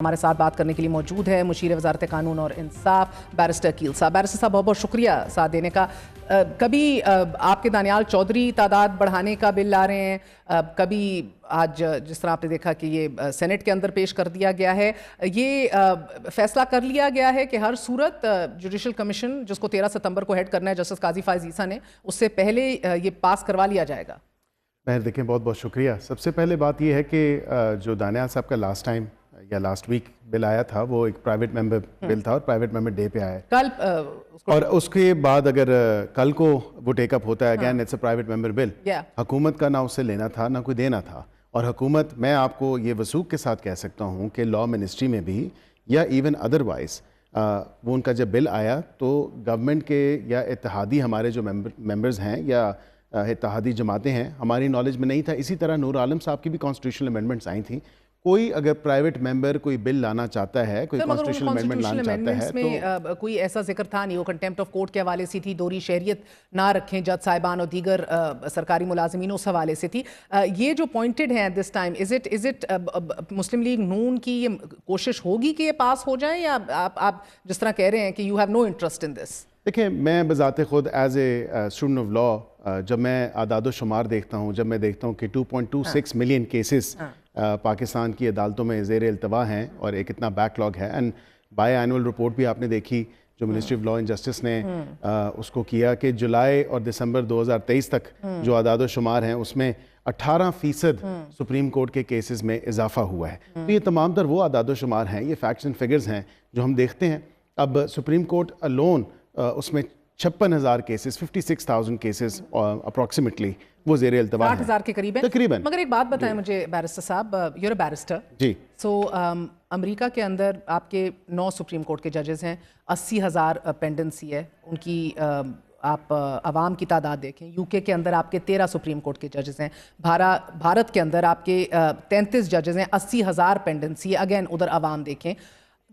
ہمارے ساتھ بات کرنے کے لیے موجود ہے مشیر وزارت قانون اور انصاف بیرسٹر کیل صاحب۔ بیرسٹر صاحب بہت بہت شکریہ ساتھ دینے کا۔ کبھی آپ کے دانیال چودھری تعداد بڑھانے کا بل لا رہے ہیں، کبھی آج جس طرح آپ نے دیکھا کہ یہ سینٹ کے اندر پیش کر دیا گیا ہے، یہ فیصلہ کر لیا گیا ہے کہ ہر صورت جوڈیشل کمیشن جس کو 13 ستمبر کو ہیڈ کرنا ہے جسٹس قاضی فائز عیسیٰ نے، اس سے پہلے یہ پاس کروا لیا جائے گا؟ مہر دیکھیں، بہت بہت شکریہ۔ سب سے پہلے بات یہ ہے کہ جو دانیال صاحب کا لاسٹ ٹائم یا لاسٹ ویک بل آیا تھا وہ ایک پرائیویٹ ممبر بل تھا اور پرائیویٹ ممبر ڈے پہ آیا کل، اور اس کے بعد اگر کل کو وہ ٹیک اپ ہوتا ہے again it's a private member bill, حکومت کا نہ اس سے لینا تھا نہ کوئی دینا تھا، اور حکومت، میں آپ کو یہ وثوق کے ساتھ کہہ سکتا ہوں کہ لا منسٹری میں بھی یا ایون ادروائز وہ ان کا جب بل آیا تو گورنمنٹ کے یا اتحادی ہمارے جو ممبرز ہیں یا اتحادی جماعتیں ہیں، ہماری نالج میں نہیں تھا۔ اسی طرح نور عالم صاحب کی بھی کانسٹیٹیوشنل امینڈمنٹس آئی تھیں۔ کوئی اگر پرائیویٹ ممبر کوئی بل لانا چاہتا ہے، کوئی کانسٹیٹیوشنل امینڈمنٹ لانا چاہتا ہے میں کوئی ایسا ذکر تھا نہیں، وہ کنٹیمپٹ آف کورٹ کے حوالے سے تھی، دوہری شہریت نہ رکھیں جج صاحبان اور دیگر سرکاری ملازمین اس حوالے سے تھی۔ یہ جو پوائنٹڈ ہیں this time, is it Muslim League Noon کی یہ کوشش ہوگی کہ یہ پاس ہو جائیں، یا آپ جس طرح کہہ رہے ہیں کہ you have no interest in this? دیکھیں، میں بذات خود as a student of law جب میں اعداد و شمار دیکھتا ہوں، جب میں دیکھتا ہوں کہ 2.26 ملین کیسز پاکستان کی عدالتوں میں زیر التوا ہیں اور ایک اتنا بیک لاگ ہے، اینڈ بائی اینول رپورٹ بھی آپ نے دیکھی جو ministry of law and justice نے اس کو کیا کہ جولائی اور دسمبر 2023 تک جو اعداد و شمار ہیں اس میں 18% سپریم کورٹ کے کیسز میں اضافہ ہوا ہے۔ تو یہ تمام تر وہ اعداد و شمار ہیں، یہ فیکٹس اینڈ فگرز ہیں جو ہم دیکھتے ہیں۔ اب سپریم کورٹ الون اس میں 56,000 کیسز، 56,000 کیسز اپروکسیمیٹلی وہ زیر التوا ہیں، 60,000 کے قریب ہیں تقریباً۔ مگر ایک بات بتائیں مجھے بیرسٹر صاحب، یور اے بیرسٹر جی، سو امریکہ کے اندر آپ کے 9 سپریم کورٹ کے ججز ہیں، 80,000 پینڈنسی ہے ان کی، آپ عوام کی تعداد دیکھیں۔ یو کے اندر آپ کے 13 سپریم کورٹ کے ججز ہیں، بھارت کے اندر آپ کے 33 ججز ہیں، 80,000 پینڈنسی ہے، اگین ادھر عوام دیکھیں۔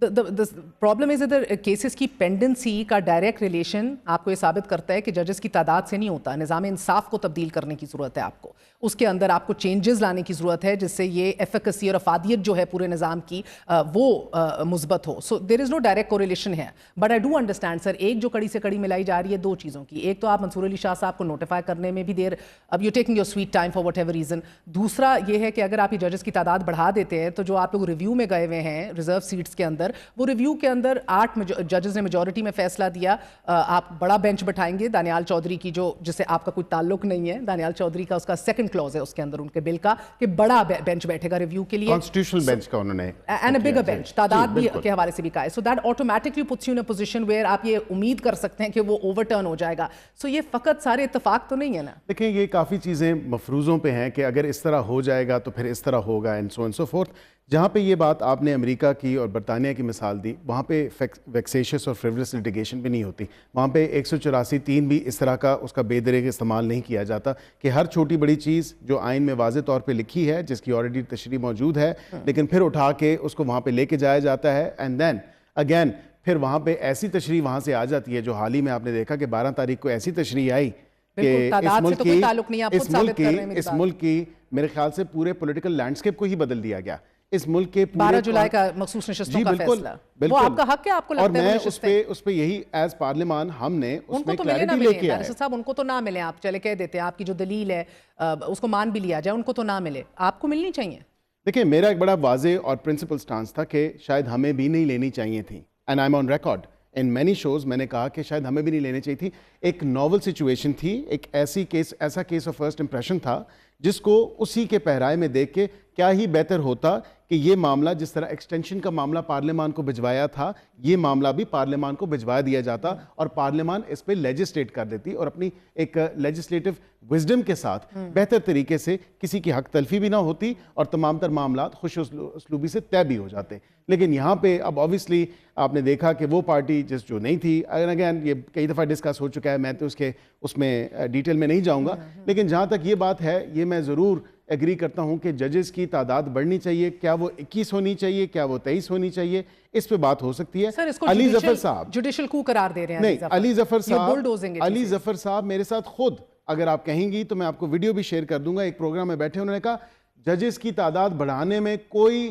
The problem is ادھر کیسز کی پینڈنسی کا ڈائریکٹ ریلیشن آپ کو یہ ثابت کرتا ہے کہ ججز کی تعداد سے نہیں ہوتا۔ نظام انصاف کو تبدیل کرنے کی ضرورت ہے آپ کو، اس کے اندر آپ کو چینجز لانے کی ضرورت ہے جس سے یہ ایفیکسی اور افادیت جو ہے پورے نظام کی وہ مثبت ہو۔ سو دیر از نو ڈائریکٹ کوریلیشن ہے، بٹ آئی ڈو انڈرسٹینڈ سر، ایک جو کڑی سے کڑی ملائی جا رہی ہے دو چیزوں کی، ایک تو آپ منصور علی شاہ صاحب کو نوٹیفائی کرنے میں بھی دیر، اب you taking your sweet time for whatever reason. دوسرا یہ ہے کہ اگر آپ یہ ججز کی تعداد بڑھا دیتے ہیں تو جو آپ لوگ ریویو میں گئے ہوئے ہیں ریزرو سیٹس کے اندر، وہ ریویو کے اندر 8 ججز نے میجورٹی میں فیصلہ دیا، آپ بڑا بینچ بٹھائیں گے دانیال چودھری کی، جو جس سے آپ کا کوئی تعلق نہیں ہے، دانیال چودھری کا اس کا سیکنڈ کلوز ہے اس کے اندر ان کے بل کا کہ بڑا بینچ بیٹھے گا ریویو کے لیے، کانسٹیٹیوشنل بینچ کا انہوں نے اینڈ اے بگر بینچ، تعداد بھی کے حوالے سے بھی کہا ہے۔ So that automatically puts you in a position where آپ یہ امید کر سکتے ہیں کہ وہ اوور ٹرن ہو جائے گا۔ سو یہ فقط سارے اتفاق تو نہیں ہے نا؟ دیکھیں، یہ کافی چیزیں مفروضوں پہ ہیں کہ اگر اس طرح ہو جائے گا تو پھر اس طرح ہوگا، and so and so forth. جہاں پہ یہ بات آپ نے امریکہ کی اور برطانیہ کی مثال دی، وہاں پہ ویکسیشس اور فریولس لیٹیگیشن بھی نہیں ہوتی، وہاں پہ 184(3) بھی اس طرح کا اس کا بے دریغ استعمال نہیں کیا جاتا کہ ہر چھوٹی بڑی چیز جو آئین میں واضح طور پہ لکھی ہے، جس کی آلریڈی تشریح موجود ہے، لیکن پھر اٹھا کے اس کو وہاں پہ لے کے جایا جاتا ہے، اینڈ دین اگین پھر وہاں پہ ایسی تشریح وہاں سے آ جاتی ہے جو حال ہی میں آپ نے دیکھا کہ 12 تاریخ کو ایسی تشریح آئی کہ اس ملک کی میرے خیال سے پورے پولیٹیکل لینڈسکیپ کو ہی بدل دیا گیا۔ اس ملک کے 12 جولائی کا مخصوص نشستوں کا فیصلہ، وہ آپ کا حق ہے، آپ کو لگتا ہے، اور میں اس پہ یہی ایز پارلیمان ہم نے اس میں کلیئرٹی لے کے آئے۔ صاحب ان کو تو نہ ملے، آپ چلے کہہ دیتے ہیں آپ کی جو دلیل ہے اس کو مان بھی لیا جائے، ان کو تو نہ ملے، آپ کو ملنی چاہیے۔ دیکھیں، میرا ایک بڑا واضح اور پرنسپل سٹانس تھا کہ شاید ہمیں بھی نہیں لینی چاہیے تھی، and I am on record in many shows, میں نے کہا کہ شاید ہمیں بھی نہیں لینے چاہیے تھی۔ ایک ناول سچویشن تھی، ایک ایسا کیس آف فرسٹ امپریشن تھا جس کو اسی کے پہرائے میں دیکھ کے کیا ہی بہتر ہوتا کہ یہ معاملہ جس طرح ایکسٹینشن کا معاملہ پارلیمان کو بھجوایا تھا، یہ معاملہ بھی پارلیمان کو بھجوا دیا جاتا اور پارلیمان اس پہ لیجسلیٹ کر دیتی اور اپنی ایک لیجسلیٹو وزڈم کے ساتھ بہتر طریقے سے کسی کی حق تلفی بھی نہ ہوتی اور تمام تر معاملات خوش اسلوبی سے طے بھی ہو جاتے۔ لیکن یہاں پہ اب آبویسلی آپ نے دیکھا کہ وہ پارٹی جو نہیں تھی، اگین یہ کئی دفعہ ڈسکس ہو چکا ہے، میں تو اس میں ڈیٹیل میں نہیں جاؤں گا، لیکن جہاں تک یہ بات ہے، یہ میں ضرور ایگری کرتا ہوں کہ ججز کی تعداد بڑھنی چاہیے۔ کیا وہ 21 ہونی چاہیے، کیا وہ 23 ہونی چاہیے، اس پہ بات ہو سکتی ہے۔ علی ظفر صاحب جوڈیشل کو قرار دے رہے ہیں، نہیں، علی ظفر صاحب میرے ساتھ خود اگر آپ کہیں گی تو میں آپ کو ویڈیو بھی شیئر کر دوں گا، ایک پروگرام میں بیٹھے انہوں نے کہا ججز کی تعداد بڑھانے میں کوئی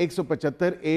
175A